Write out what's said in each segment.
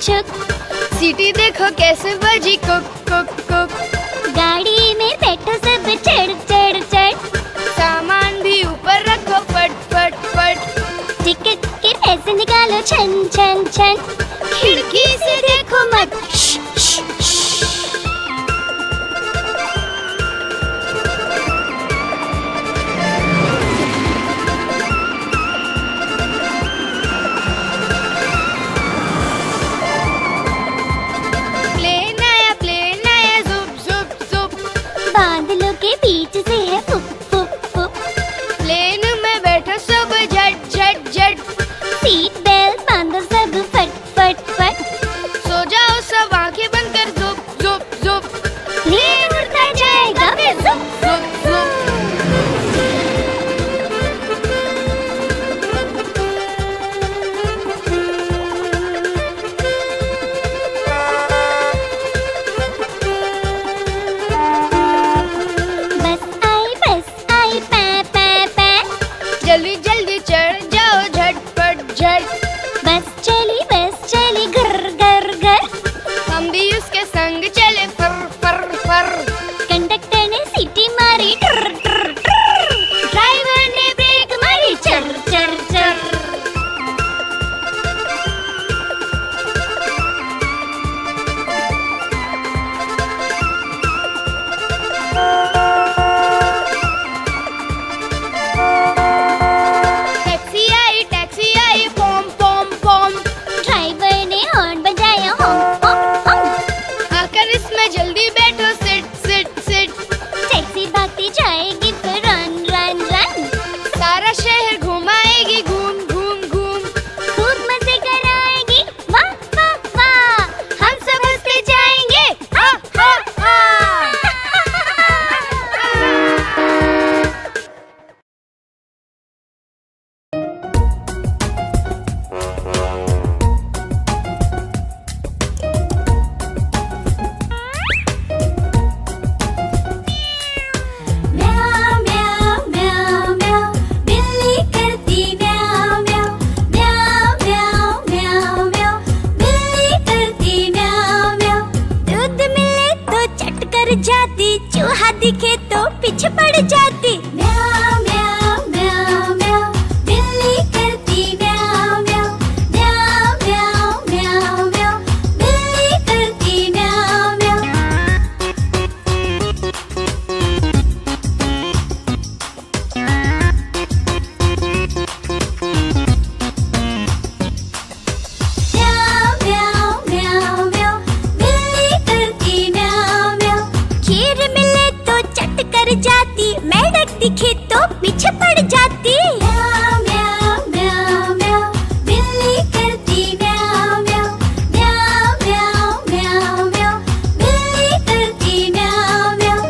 छुक। सीटी देखो कैसे बजी कुक कुक कुक। गाड़ी में बैठो सब चढ़ चढ़ चढ़। सामान भी ऊपर रखो फट फट फट। टिकट के पैसे निकालो छन छन छन। खिड़की से देखो मत। बादलों के बीच से है फुक फुक फुक। प्लेन में बैठो सब झट झट झट। सीट बेल्ट बांधो सब फट फट फट। सो जाओ सब आंखें बंद कर जुप जुप जुप। प्लेन उड़ता जाएगा वे जुप जुप जुप। जल्दी जल्दी चढ़ जाओ झटपट झट। बस चली घर घर घर। हम भी उसके संग चले फर फर फर। कंडक्टर ने सीटी मारी ट्र ट्र ट्र। ड्राइवर ने ब्रेक मारी चर चर चर। टैक्सी आई पोम पोम पोम। ड्राइवर ने हॉर्न बजाया होम होम होम। आकर इसमें जल्दी बैठो सिट सिट सिट। टैक्सी भागती जाएगी फिर रन रन रन। सारा शहर घुमाएगी घूम घूम घूम। खूब मजे कराएगी वाह वाह वाह। हम सब हंसते जाएंगे हा हा हा। म्याऊ म्याऊ म्याऊ म्याऊ। बिल्ली करती म्याऊ म्याऊ। म्याऊ म्याऊ म्याऊ म्याऊ। बिल्ली करती म्याऊ म्याऊ। दूध मिले तो चट कर जाती। चूहा दिखे तो पीछे पड़ जाती। म्याऊ म्याऊ म्याऊ म्याऊ। बिल्ली करती म्याऊ म्याऊ। म्याऊ म्याऊ म्याऊ म्याऊ। बिल्ली करती म्याऊ म्याऊ। म्याऊ म्याऊ म्याऊ म्याऊ। बिल्ली करती म्याऊ म्याऊ। खीर मिले तो चट कर जाती। मेंढक दिखे तो पीछे पड़ जाती। म्याऊ म्याऊ म्याऊ म्याऊ। बिल्ली करती म्याऊ म्याऊ। म्याऊ म्याऊ म्याऊ म्याऊ। बिल्ली करती म्याऊ म्याऊ।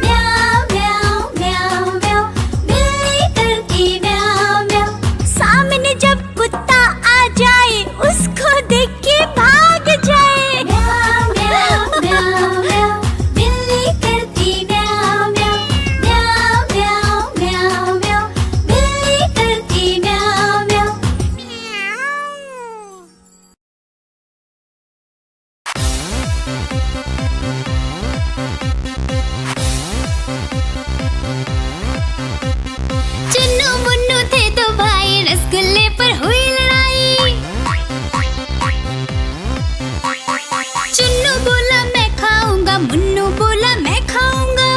म्याऊ म्याऊ म्याऊ म्याऊ। बिल्ली करती म्याऊ म्याऊ। सामने जब कुत्ता आ जाए उसको देख के भाग जाए। म्याऊ म्याऊ म्याऊ म्याऊ। बिल्ली करती म्याऊ म्याऊ। म्याऊ म्याऊ म्याऊ म्याऊ। बिल्ली करती म्याऊ म्याऊ। चुन्नू मुन्नू थे दो भाई। रसगुल्ले पर हुई लड़ाई। चुन्नू बोला मैं खाऊंगा। मुन्नू बोला मैं खाऊंगा।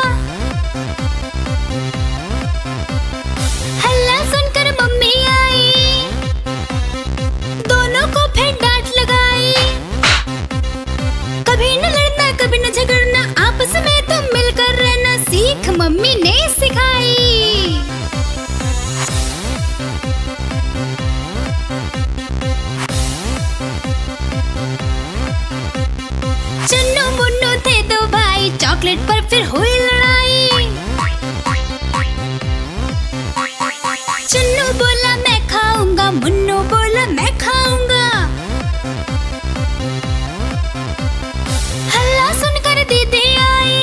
हल्ला सुनकर मम्मी आई। दोनों को फिर डांट लगाई। कभी न लड़ना कभी न झगड़ना। आपस में तुम मिलकर रहना सीख मम्मी ने सिखाई। चुन्नू मुन्नू थे दो भाई। चॉकलेट पर फिर हुई लड़ाई। चुन्नू बोला मैं खाऊंगा। मुन्नू बोला मैं खाऊंगा। हल्ला सुनकर दीदी आई।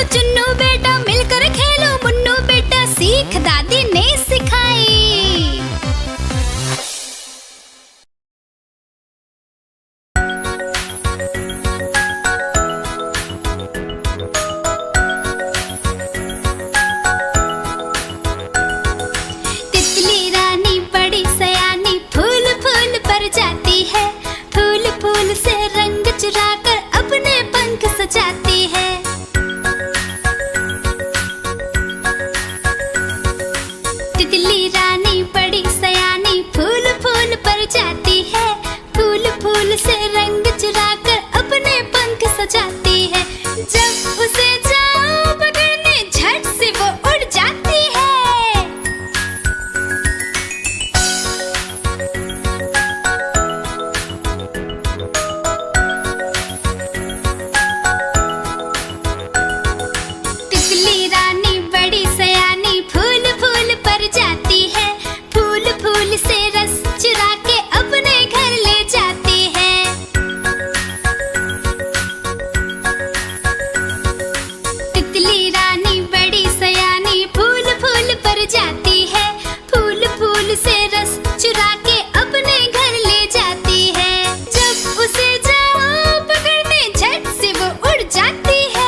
चुन्नू बेटा मिलकर खेलो, मुन्नू बेटा सीख दादी ने सिखाई। तितली रानी बड़ी सयानी फूल फूल पर जाती है, फूल फूल से रंग चुराकर अपने पंख सजाती है। तितली रानी बड़ी सयानी फूल फूल पर जाती है, फूल फूल से रंग चुराकर अपने पंख सजाती है। जब उसे जाओ पकड़ने झट से वो उड़ जाती है। तितली रानी बड़ी सयानी फूल फूल पर जाती है, फूल फूल से रस चुरा के अपने घर ले जाती है। तितली रानी बड़ी सयानी फूल फूल पर जाती है, फूल फूल से रस चुरा के अपने घर ले जाती है। जब उसे जाओ पकड़ने झट से वो उड़ जाती है।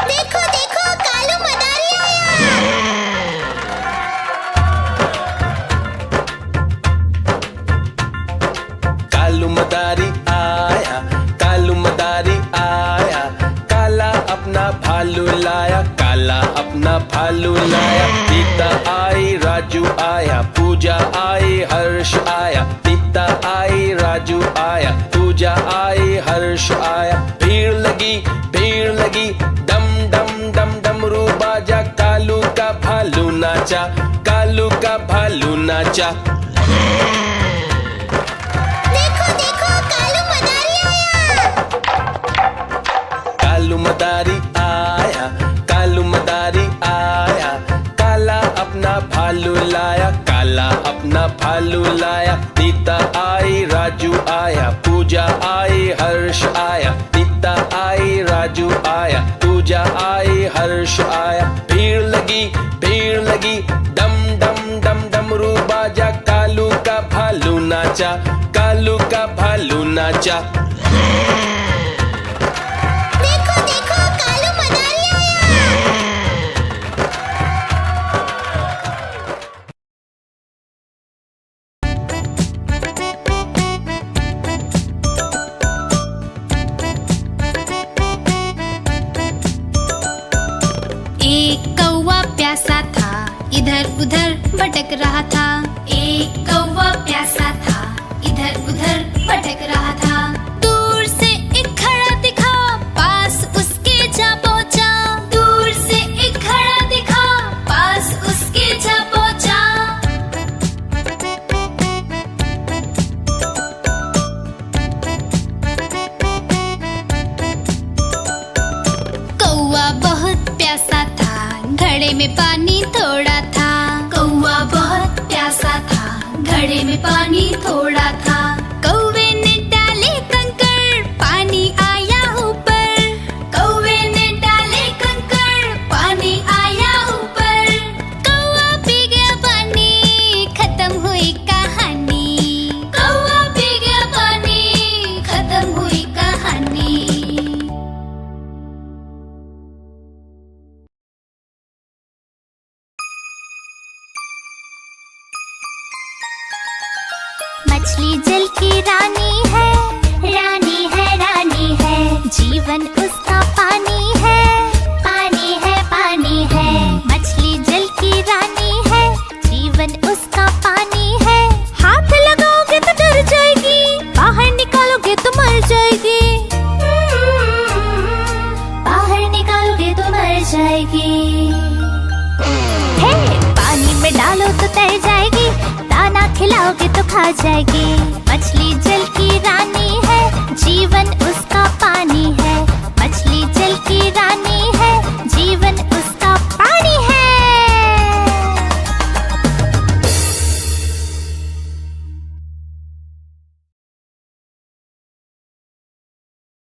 देखो देखो कालू मदारी आया। कालू मदारी आया, कालू मदारी आया, काला अपना भालू लाया, काला अपना भालू लाया। सीता आई, राजू आया, पूजा आई, हर्ष आया। सीता आई, राजू आया, पूजा आई, हर्ष आया। भीड़ लगी, डम डम डम डमरू बाजा, कालू का भालू नाचा, कालू का भालू नाचा। देखो देखो कालू मदारी आया। कालू मदारी आया, कालू मदारी आया, काला अपना भालू लाया, काला अपना भालू लाया। सीता आई, राजू आया, पूजा आई, हर्ष आया। सीता आई, राजू आया, पूजा आई, हर्ष आया। भीड़ लगी, डम डम डम डमरू बाजा, कालू का भालू नाचा, कालू का भालू नाचा। देखो देखो कालू मदारी आया। एक कौवा प्यासा था, इधर उधर भटक रहा था। एक कौवा प्यासा था, इधर उधर भटक रहा था। दूर से एक घड़ा दिखा, पास उसके जा पहुंचा। दूर से एक घड़ा दिखा, पास उसके जा पहुंचा। कौवा बहुत प्यासा था, घड़े में पानी थोड़ा था। कौवा बहुत प्यासा था, घड़े में पानी थोड़ा था। कौवे ने डाले कंकड़, पानी आया ऊपर। कौवे ने डाले कंकड़, पानी आया ऊपर। कौवा पी गया पानी, खत्म हुई कहानी। कौवा पी गया पानी, खत्म हुई कहानी। मछली जल की रानी है, रानी है, रानी है। जीवन उसका पानी है, पानी है, पानी है। मछली जल की रानी है, जीवन उसका पानी है। हाथ लगाओगे तो डर जाएगी, बाहर निकालोगे तो मर जाएगी। बाहर निकालोगे तो मर जाएगी। हे, पानी में डालो तो तैर जाएगी, दाना खिलाओगे तो खा जाएगी। मछली जल की रानी है, जीवन उसका पानी है।